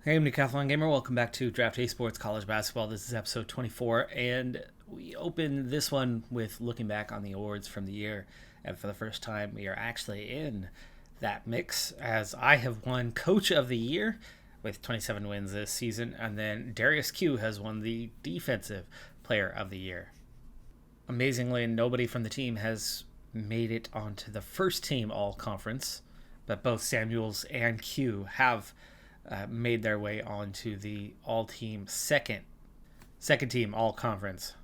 Hey, I'm Decathlon Gamer. Welcome back to Draft A Sports College Basketball. This is episode 24, and we open this one with looking back on the awards from the year. And for the first time, we are actually in that mix, as I have won Coach of the Year with 27 wins this season, and then Darius Q has won the Defensive Player of the Year. Amazingly, nobody from the team has made it onto the first team all conference, but both Samuels and Q have made their way onto the all-team second team all-conference.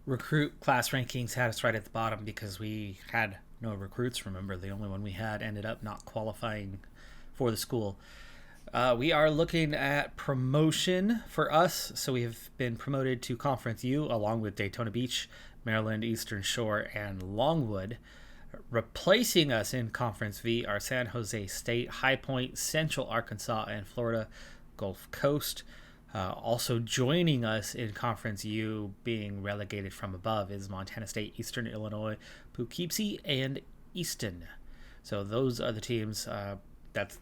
Recruit class rankings had us right at the bottom because we had no recruits. Remember, the only one we had ended up not qualifying for the school. We are looking at promotion for us. So we have been promoted to Conference U along with Daytona Beach, Maryland, Eastern Shore, and Longwood. Replacing us in Conference V are San Jose State, High Point, Central Arkansas, and Florida Gulf Coast. Also joining us in Conference U, being relegated from above, is Montana State, Eastern Illinois, Poughkeepsie, and Easton. So those are the teams. That's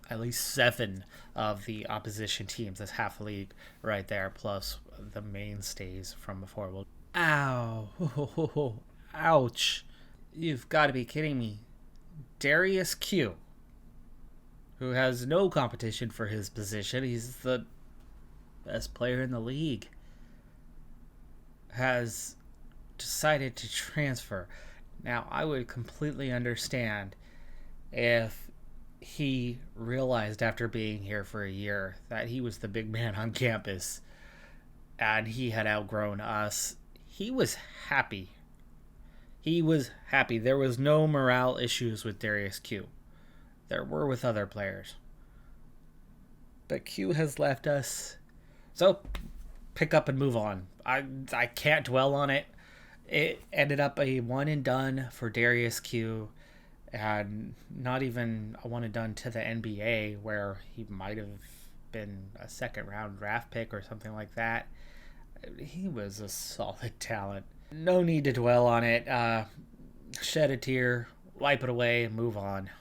at least 7 of the opposition teams. That's half the league right there, plus the mainstays from before. Ow. Ouch. You've got to be kidding me. Darius Q, who has no competition for his position, he's the best player in the league, has decided to transfer. Now, I would completely understand if he realized after being here for a year that he was the big man on campus and he had outgrown us. He was happy. There was no morale issues with Darius Q. There were with other players. But Q has left us. So, pick up and move on. I can't dwell on it. It ended up a one and done for Darius Q. And not even a one and done to the NBA, where he might have been a second round draft pick or something like that. He was a solid talent. No need to dwell on it. Shed a tear, wipe it away, and move on.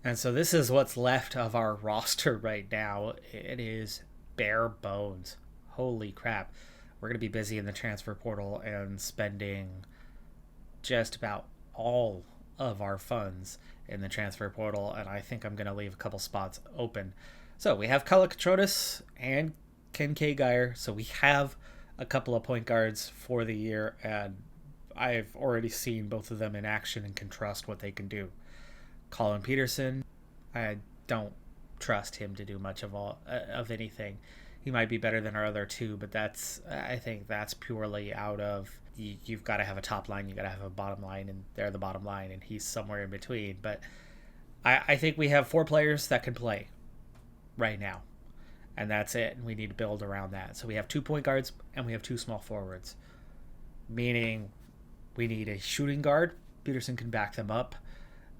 And so this is what's left of our roster right now. It is bare bones. Holy crap. We're going to be busy in the transfer portal and spending just about all of our funds in the transfer portal, and I think I'm going to leave a couple spots open. So we have Kala Katronis and Ken K. Geyer, so we have a couple of point guards for the year, and I've already seen both of them in action and can trust what they can do. Colin Peterson, I don't trust him to do much of anything. He might be better than our other two, but I think that's purely out of you've got to have a top line, you've got to have a bottom line, and they're the bottom line, and he's somewhere in between. But I think we have 4 players that can play right now. And that's it. And we need to build around that. So we have 2 point guards and we have 2 small forwards. Meaning we need a shooting guard. Peterson can back them up.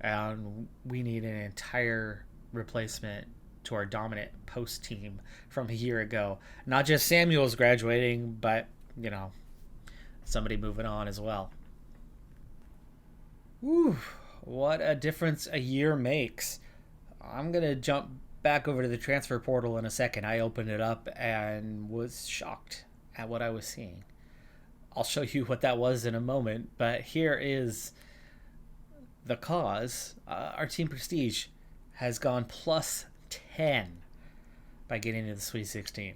And we need an entire replacement to our dominant post team from a year ago. Not just Samuel's graduating, but, somebody moving on as well. Whew, what a difference a year makes. I'm going to jump back over to the transfer portal in a second. I opened it up and was shocked at what I was seeing. I'll show you what that was in a moment, but here is the cause. Our team prestige has gone plus 10 by getting to the Sweet 16.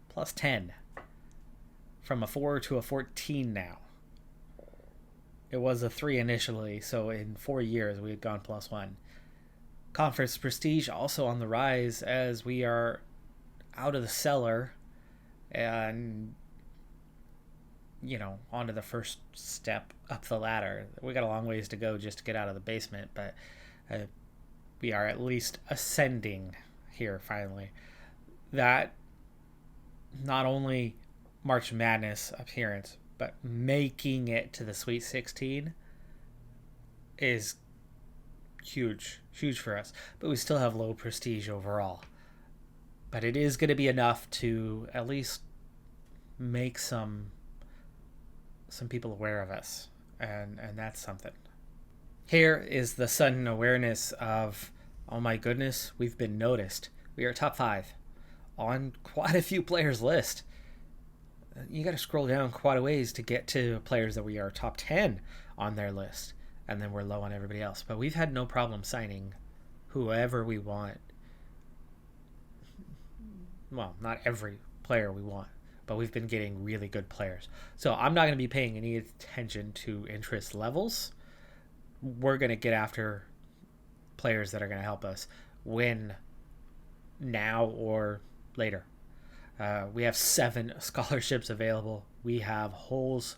Plus 10. From a 4 to a 14 now. It was a 3 initially, so in 4 years we had gone plus 1. Conference prestige also on the rise as we are out of the cellar and, onto the first step up the ladder. We got a long ways to go just to get out of the basement, but we are at least ascending here finally. That not only March Madness appearance, but making it to the Sweet 16 is huge for us, but we still have low prestige overall. But it is going to be enough to at least make some people aware of us, and that's something. Here is the sudden awareness of, oh my goodness, we've been noticed. We are top 5 on quite a few players' list. You got to scroll down quite a ways to get to players that we are top 10 on their list, and then we're low on everybody else. But we've had no problem signing whoever we want. Well, not every player we want, but we've been getting really good players. So I'm not going to be paying any attention to interest levels. We're going to get after players that are going to help us win now or later. We have 7 scholarships available. We have holes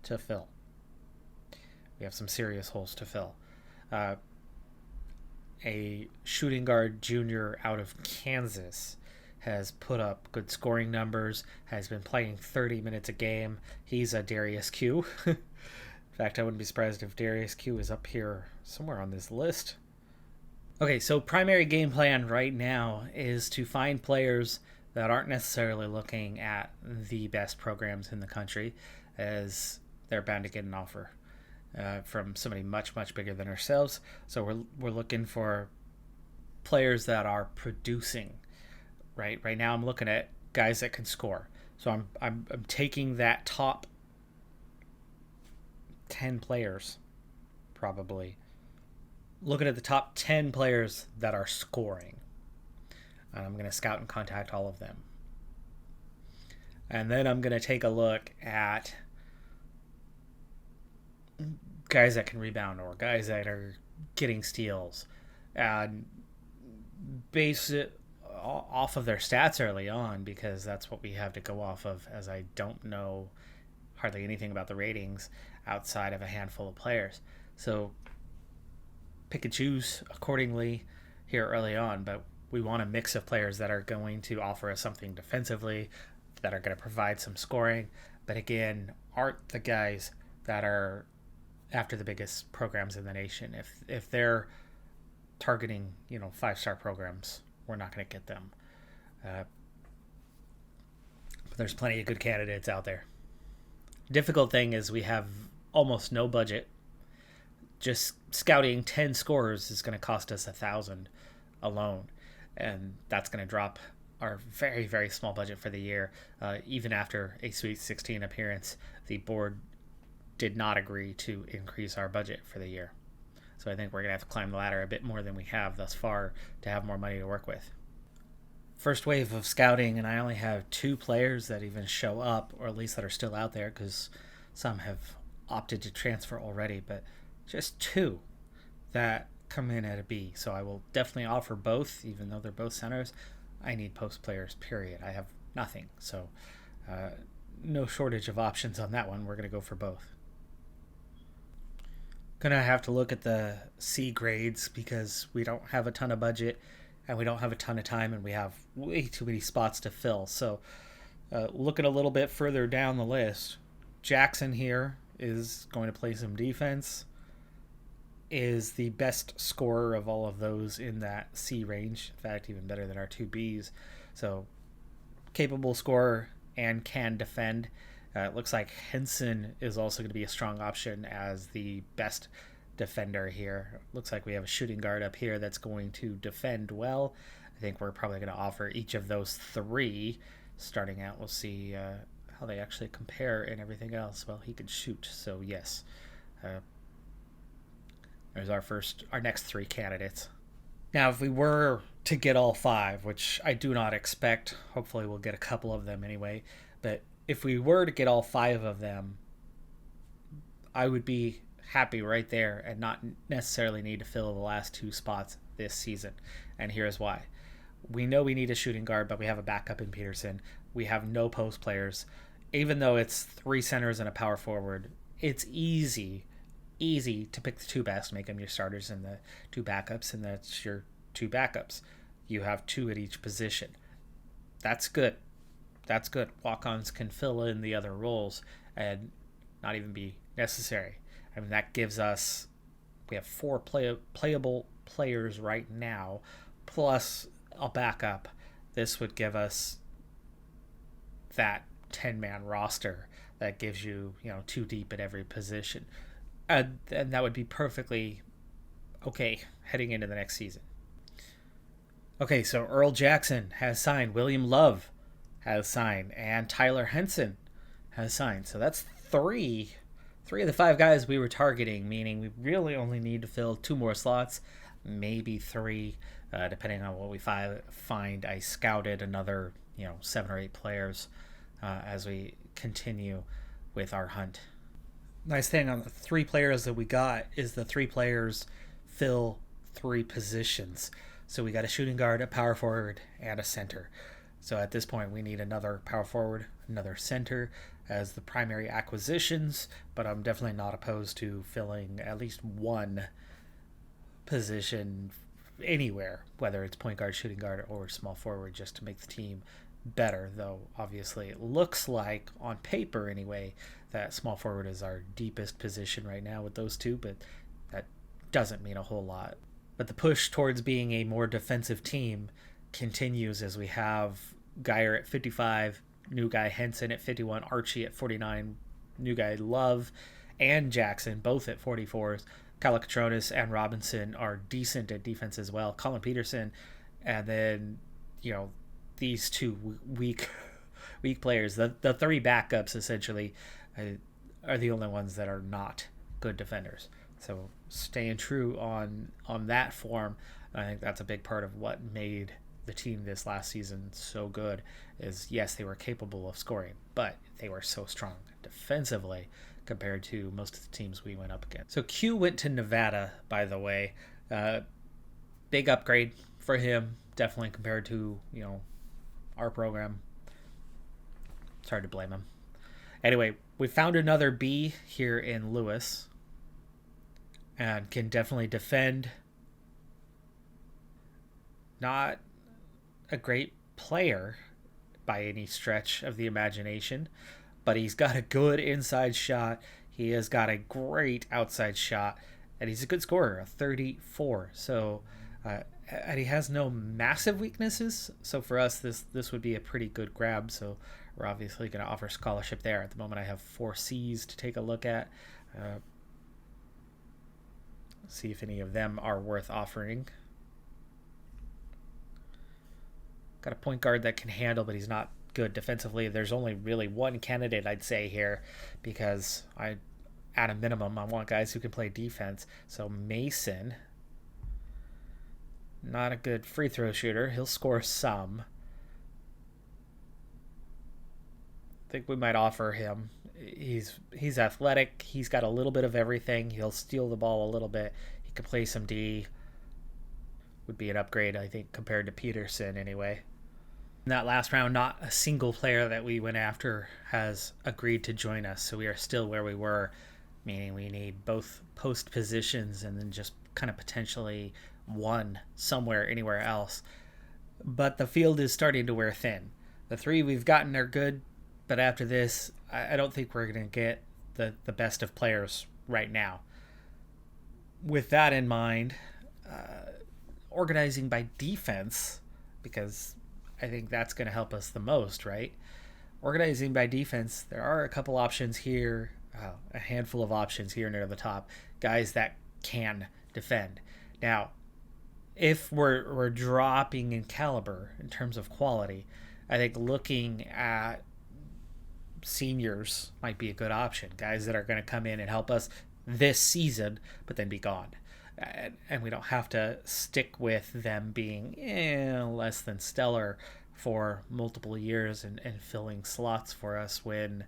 to fill. We have some serious holes to fill. A shooting guard junior out of Kansas has put up good scoring numbers, has been playing 30 minutes a game. He's a Darius Q. In fact, I wouldn't be surprised if Darius Q is up here somewhere on this list. Okay, so primary game plan right now is to find players that aren't necessarily looking at the best programs in the country, as they're bound to get an offer from somebody much, much bigger than ourselves. So we're looking for players that are producing. Right now I'm looking at guys that can score. So I'm taking that top 10 players, probably. Looking at the top 10 players that are scoring. And I'm going to scout and contact all of them. And then I'm going to take a look at guys that can rebound or guys that are getting steals. And base it off of their stats early on, because that's what we have to go off of, as I don't know hardly anything about the ratings outside of a handful of players. So pick and choose accordingly here early on, but we want a mix of players that are going to offer us something defensively, that are going to provide some scoring, but again, aren't the guys that are after the biggest programs in the nation. If they're targeting, 5-star programs, we're not going to get them. But there's plenty of good candidates out there. Difficult thing is we have almost no budget. Just scouting 10 scorers is going to cost us $1,000 alone, and that's going to drop our very, very small budget for the year. Even after a Sweet 16 appearance, the board did not agree to increase our budget for the year. So I think we're going to have to climb the ladder a bit more than we have thus far to have more money to work with. First wave of scouting, and I only have 2 players that even show up, or at least that are still out there, because some have opted to transfer already, but just 2 that come in at a B. So I will definitely offer both, even though they're both centers. I need post players, period. I have nothing. So no shortage of options on that one. We're going to go for both. Going to have to look at the C grades, because we don't have a ton of budget and we don't have a ton of time, and we have way too many spots to fill. So looking a little bit further down the list, Jackson here is going to play some defense, is the best scorer of all of those in that C range. In fact, even better than our 2 Bs. So capable scorer and can defend. It looks like Henson is also going to be a strong option as the best defender here. Looks like we have a shooting guard up here that's going to defend well. I think we're probably going to offer each of those 3 starting out. We'll see how they actually compare and everything else. Well, he could shoot, so yes. There's our next 3 candidates. Now, if we were to get all 5, which I do not expect, hopefully we'll get a couple of them anyway, but if we were to get all 5 of them, I would be happy right there and not necessarily need to fill the last 2 spots this season. And here's why. We know we need a shooting guard, but we have a backup in Peterson. We have no post players. Even though it's 3 centers and a power forward, it's easy to pick the 2 best, make them your starters, and the 2 backups, and that's your 2 backups. You have 2 at each position. That's good. Walk-ons can fill in the other roles and not even be necessary. I mean, that gives us, we have 4 playable players right now, plus a backup. This would give us that 10-man roster that gives you, 2 deep at every position. And that would be perfectly okay heading into the next season. Okay, so Earl Jackson has signed, William Love has signed, and Tyler Henson has signed. So that's three of the five guys we were targeting, meaning we really only need to fill two more slots, maybe three, depending on what we find. I scouted another, 7 or 8 players as we continue with our hunt. Nice thing on the 3 players that we got is the 3 players fill 3 positions. So we got a shooting guard, a power forward, and a center. So at this point, we need another power forward, another center as the primary acquisitions, but I'm definitely not opposed to filling at least one position anywhere, whether it's point guard, shooting guard, or small forward, just to make the team better. Though obviously it looks like, on paper anyway, that small forward is our deepest position right now with those two, but that doesn't mean a whole lot. But the push towards being a more defensive team continues as we have Geyer at 55, new guy Henson at 51, Archie at 49, new guy Love and Jackson both at 44s. Calacatronis and Robinson are decent at defense as well. Colin Peterson, and then these two weak players. The 3 backups essentially are the only ones that are not good defenders. So staying true on that form, I think that's a big part of what made the team this last season so good. Is yes, they were capable of scoring, but they were so strong defensively compared to most of the teams we went up against. So Q went to Nevada, by the way. Big upgrade for him, definitely compared to our program. It's hard to blame him. Anyway, we found another B here in Lewis and can definitely defend. Not a great player by any stretch of the imagination, but he's got a good inside shot. He has got a great outside shot, and he's a good scorer, a 34. So, and he has no massive weaknesses. So for us, this would be a pretty good grab. So we're obviously going to offer scholarship there. At the moment, I have 4 C's to take a look at. See if any of them are worth offering. Got a point guard that can handle, but he's not good defensively. There's only really one candidate I'd say here, because at a minimum, I want guys who can play defense. So Mason, not a good free throw shooter. He'll score some. I think we might offer him. He's athletic. He's got a little bit of everything. He'll steal the ball a little bit. He can play some D. Would be an upgrade, I think, compared to Peterson anyway. In that last round, not a single player that we went after has agreed to join us, so we are still where we were, meaning we need both post positions and then just kind of potentially one somewhere, anywhere else. But the field is starting to wear thin. The 3 we've gotten are good, but after this, I don't think we're going to get the best of players right now. With that in mind, organizing by defense, because I think that's going to help us the most, right? Organizing by defense, there are a couple options here, a handful of options here near the top, guys that can defend. Now, if we're dropping in caliber in terms of quality, I think looking at seniors might be a good option. Guys that are going to come in and help us this season, but then be gone. And we don't have to stick with them being less than stellar for multiple years and filling slots for us when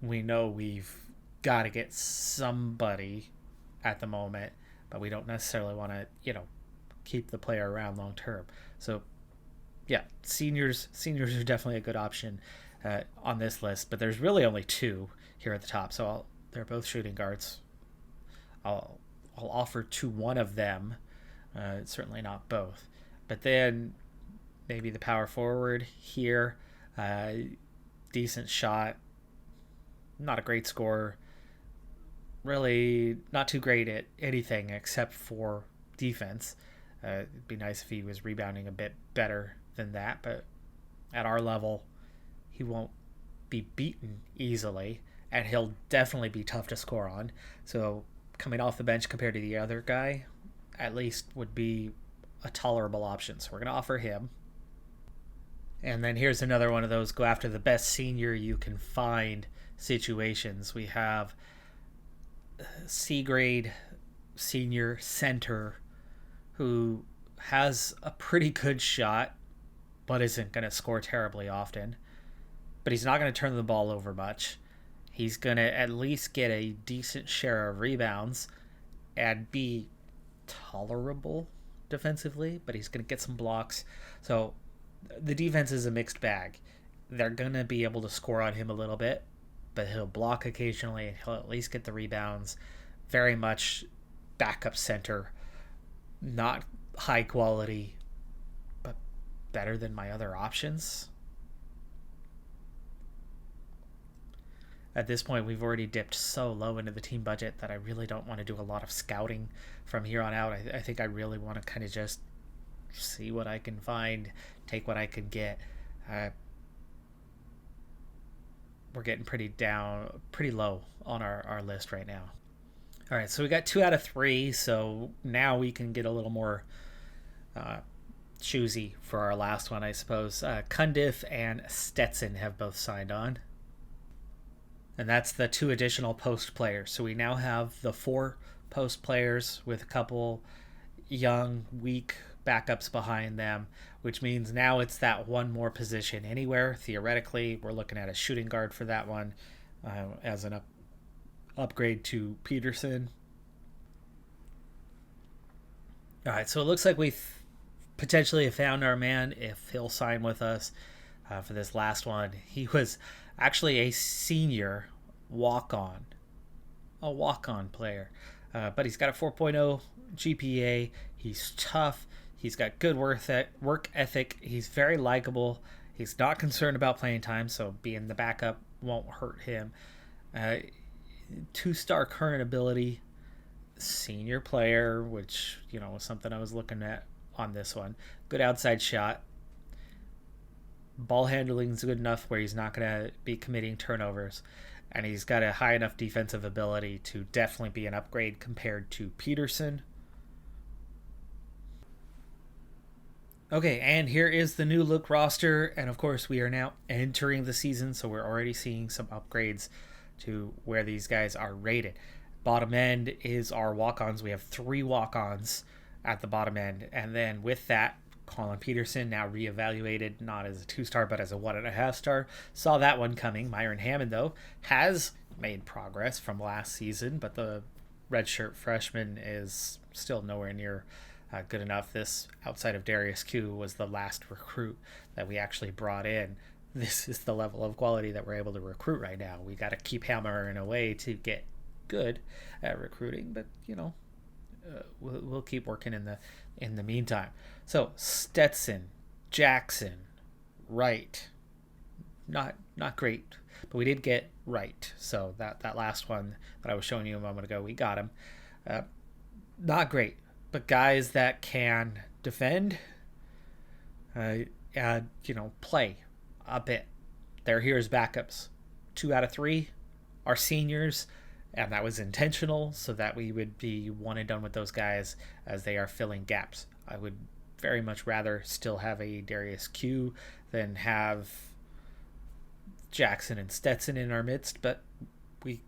we know we've got to get somebody at the moment, but we don't necessarily want to, keep the player around long term. So, yeah, seniors are definitely a good option on this list, but there's really only 2 here at the top. So they're both shooting guards. I'll offer to one of them, certainly not both. But then maybe the power forward here, decent shot, not a great scorer, really not too great at anything except for defense. It'd be nice if he was rebounding a bit better than that, but at our level, he won't be beaten easily, and he'll definitely be tough to score on. So coming off the bench compared to the other guy, at least would be a tolerable option. So we're going to offer him. And then here's another one of those go after the best senior you can find situations. We have C grade senior center who has a pretty good shot, but isn't going to score terribly often. But he's not going to turn the ball over much. He's going to at least get a decent share of rebounds and be tolerable defensively, but he's going to get some blocks. So the defense is a mixed bag. They're going to be able to score on him a little bit, but he'll block occasionally and he'll at least get the rebounds. Very much backup center, not high quality, but better than my other options. At this point, we've already dipped so low into the team budget that I really don't want to do a lot of scouting from here on out. I think I really want to kind of just see what I can find, take what I can get. We're getting pretty low on our list right now. All right, so we got 2 out of 3, so now we can get a little more choosy for our last one, I suppose. Cundiff and Stetson have both signed on. And that's the 2 additional post players. So we now have the 4 post players with a couple young, weak backups behind them, which means now it's that one more position anywhere. Theoretically, we're looking at a shooting guard for that one as an upgrade to Peterson. All right, so it looks like we've potentially found our man if he'll sign with us for this last one. He was actually a senior walk-on player, but he's got a 4.0 GPA. He's tough. He's got good work ethic. He's very likable. He's not concerned about playing time, so being the backup won't hurt him. 2-star current ability, senior player, which was something I was looking at on this one. Good outside shot. Ball handling is good enough where he's not going to be committing turnovers, and he's got a high enough defensive ability to definitely be an upgrade compared to Peterson. Okay, and here is the new look roster, and of course we are now entering the season, so we're already seeing some upgrades to where these guys are rated. Bottom end is our walk-ons. We have 3 walk-ons at the bottom end, and then with that, Colin Peterson, now reevaluated, not as a 2-star, but as a 1.5-star. Saw that one coming. Myron Hammond, though, has made progress from last season, but the redshirt freshman is still nowhere near good enough. This, outside of Darius Q, was the last recruit that we actually brought in. This is the level of quality that we're able to recruit right now. We got to keep hammering away to get good at recruiting, but we'll keep working in the meantime. So Stetson, Jackson, Wright, not great, but we did get Wright. So that last one that I was showing you a moment ago, we got him. Not great, but guys that can defend, play a bit. They're here as backups. 2 out of 3 are seniors, and that was intentional so that we would be one and done with those guys as they are filling gaps. I would very much rather still have a Darius Q than have Jackson and Stetson in our midst, but we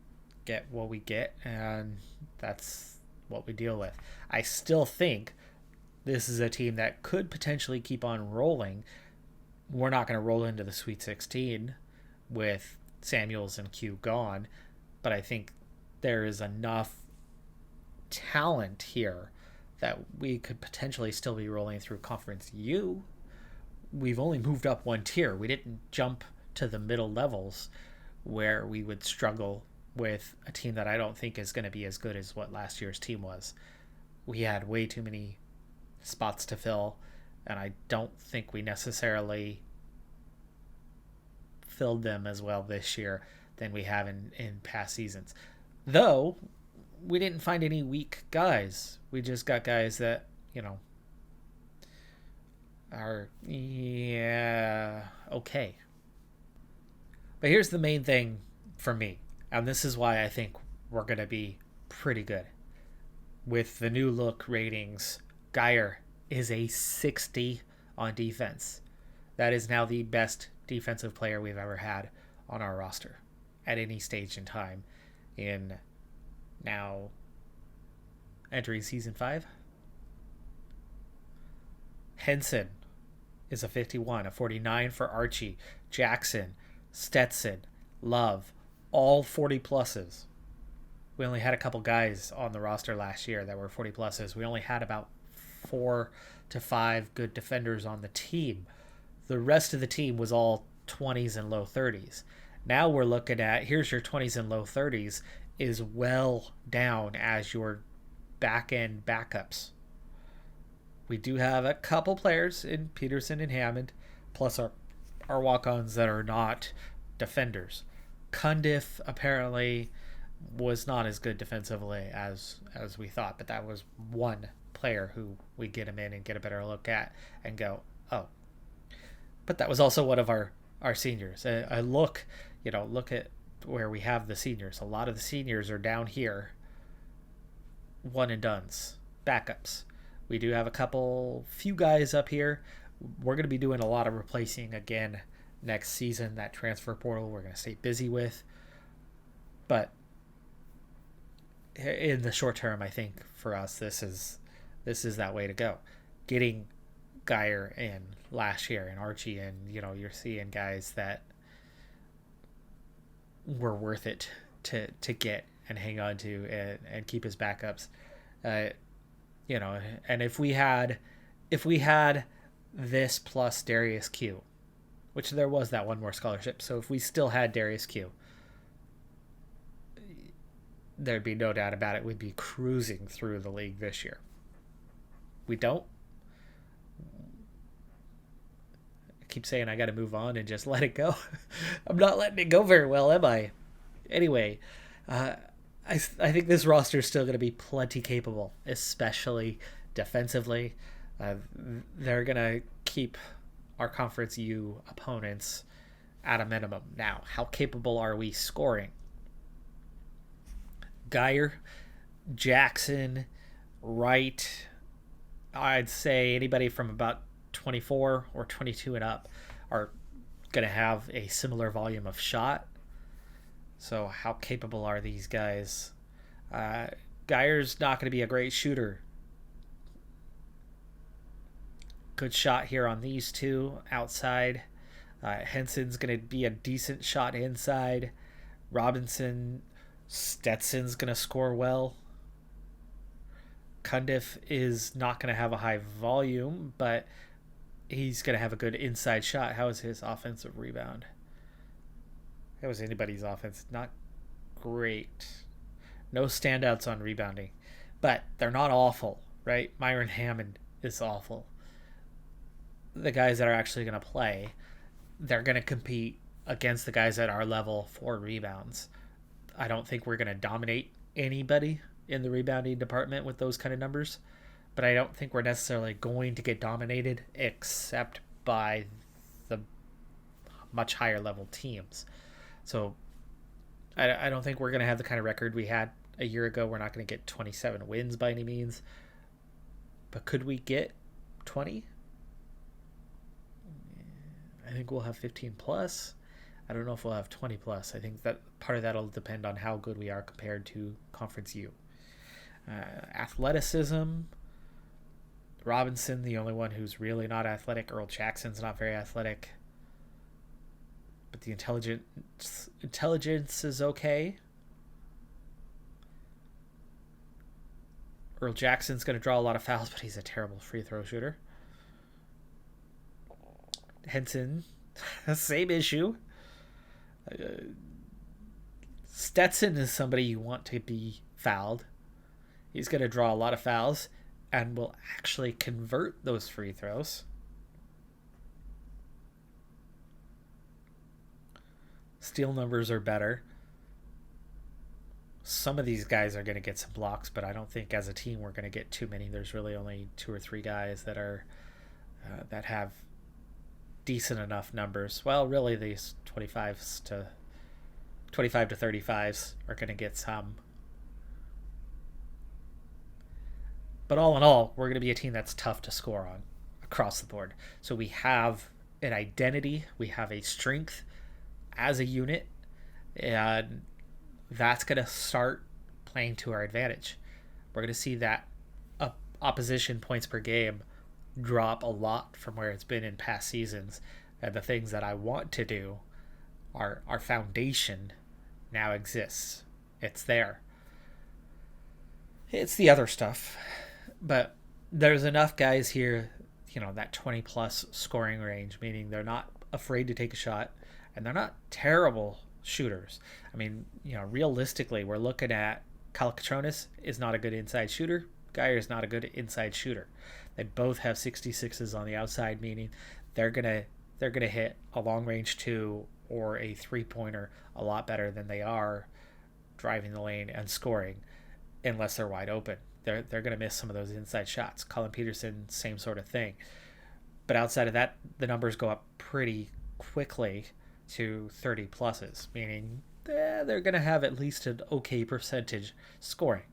get what we get, and that's what we deal with. I still think this is a team that could potentially keep on rolling. We're not going to roll into the Sweet 16 with Samuels and Q gone, but I think there is enough talent here that we could potentially still be rolling through Conference U. We've only moved up 1 tier. We didn't jump to the middle levels where we would struggle with a team that I don't think is going to be as good as what last year's team was. We had way too many spots to fill, and I don't think we necessarily filled them as well this year than we have in past seasons. Though, we didn't find any weak guys. We just got guys that, are, okay. But here's the main thing for me, and this is why I think we're going to be pretty good. With the new look ratings, Geyer is a 60 on defense. That is now the best defensive player we've ever had on our roster at any stage in time in now entering season 5. Henson is a 51, a 49 for Archie, Jackson, Stetson, Love, all 40 pluses. We only had a couple guys on the roster last year that were 40 pluses. We only had about 4 to 5 good defenders on the team. The rest of the team was all 20s and low 30s. Now we're looking at, here's your 20s and low 30s is well down as your back end backups. We do have a couple players in Peterson and Hammond, plus our walk-ons that are not defenders. Cundiff apparently was not as good defensively as we thought, but that was one player who we get him in and get a better look at and go, oh. But that was also one of our seniors. I look at where we have the seniors. A lot of the seniors are down here, one and dones, backups. We do have few guys up here. We're going to be doing a lot of replacing again next season. That transfer portal we're going to stay busy with. But in the short term, I think for us, this is that way to go. Getting Geyer in last year and Archie, and you're seeing guys that were worth it to get and hang on to and keep as backups. And if we had this plus Darius Q, which there was that one more scholarship, so if we still had Darius Q, there'd be no doubt about it. We'd be cruising through the league this year. We don't. I keep saying I got to move on and just let it go. I'm not letting it go very well, am I? Anyway, I think this roster is still going to be plenty capable, especially defensively. They're going to keep our Conference U opponents at a minimum. Now, how capable are we scoring? Geyer, Jackson, Wright, I'd say anybody from about 24 or 22 and up are going to have a similar volume of shot. So how capable are these guys? Geyer's not going to be a great shooter. Good shot here on these two outside. Henson's going to be a decent shot inside. Stetson's going to score well. Cundiff is not going to have a high volume, but he's going to have a good inside shot. How is his offensive rebound? That was anybody's offense. Not great. No standouts on rebounding. But they're not awful, right? Myron Hammond is awful. The guys that are actually going to play, they're going to compete against the guys at our level for rebounds. I don't think we're going to dominate anybody in the rebounding department with those kind of numbers. But I don't think we're necessarily going to get dominated except by the much higher level teams. So I don't think we're going to have the kind of record we had a year ago. We're not going to get 27 wins by any means. But could we get 20? I think we'll have 15 plus. I don't know if we'll have 20 plus. I think that part of that will depend on how good we are compared to Conference U. Athleticism. Robinson, the only one who's really not athletic. Earl Jackson's not very athletic. But the intelligence is okay. Earl Jackson's going to draw a lot of fouls, but he's a terrible free throw shooter. Henson, same issue. Stetson is somebody you want to be fouled. He's going to draw a lot of fouls and will actually convert those free throws. Steal numbers are better. Some of these guys are going to get some blocks, but I don't think as a team we're going to get too many. There's really only 2 or 3 guys that are that have decent enough numbers. Well, really these 25 to 35s are going to get some. But all in all, we're going to be a team that's tough to score on across the board. So we have an identity, we have a strength as a unit, and that's going to start playing to our advantage. We're going to see that opposition points per game drop a lot from where it's been in past seasons. And the things that I want to do, our foundation now exists. It's there. It's the other stuff. But there's enough guys here, that 20 plus scoring range, meaning they're not afraid to take a shot and they're not terrible shooters. I mean, realistically, we're looking at Kalakatronis is not a good inside shooter. Geyer is not a good inside shooter. They both have 66s on the outside, meaning they're gonna hit a long range 2 or a 3-pointer a lot better than they are driving the lane and scoring, unless they're wide open. They're gonna miss some of those inside shots. Colin Peterson, same sort of thing. But outside of that, the numbers go up pretty quickly to 30 pluses, meaning they're going to have at least an okay percentage scoring.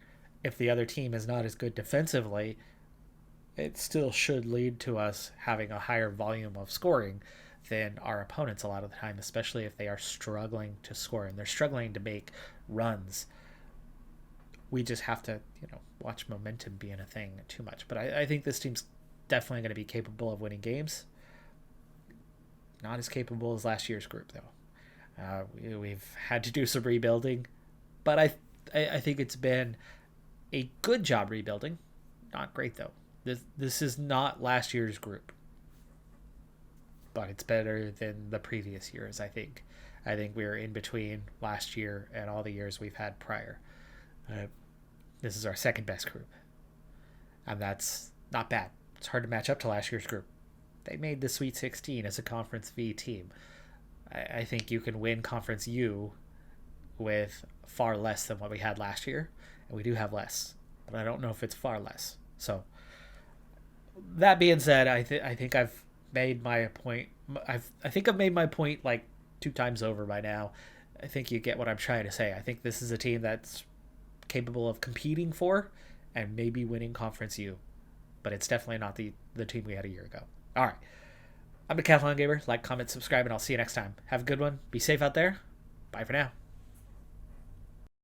If the other team is not as good defensively, it still should lead to us having a higher volume of scoring than our opponents a lot of the time, especially if they are struggling to score and they're struggling to make runs. We just have to, watch momentum being a thing too much. But I think this team's definitely going to be capable of winning games. Not as capable as last year's group, though. We've had to do some rebuilding, but I think it's been a good job rebuilding. Not great, though. This is not last year's group, but it's better than the previous years, I think. I think we're in between last year and all the years we've had prior. This is our second best group, and that's not bad. It's hard to match up to last year's group. They made the Sweet 16 as a Conference V team. I think you can win Conference U with far less than what we had last year, and we do have less, but I don't know if it's far less. So that being said, I think I've made my point. I think I've made my point like 2 times over by now. I think you get what I'm trying to say. I think this is a team that's capable of competing for and maybe winning Conference U, but it's definitely not the team we had a year ago. All right. I'm Decathlon Gamer. Like, comment, subscribe, and I'll see you next time. Have a good one. Be safe out there. Bye for now.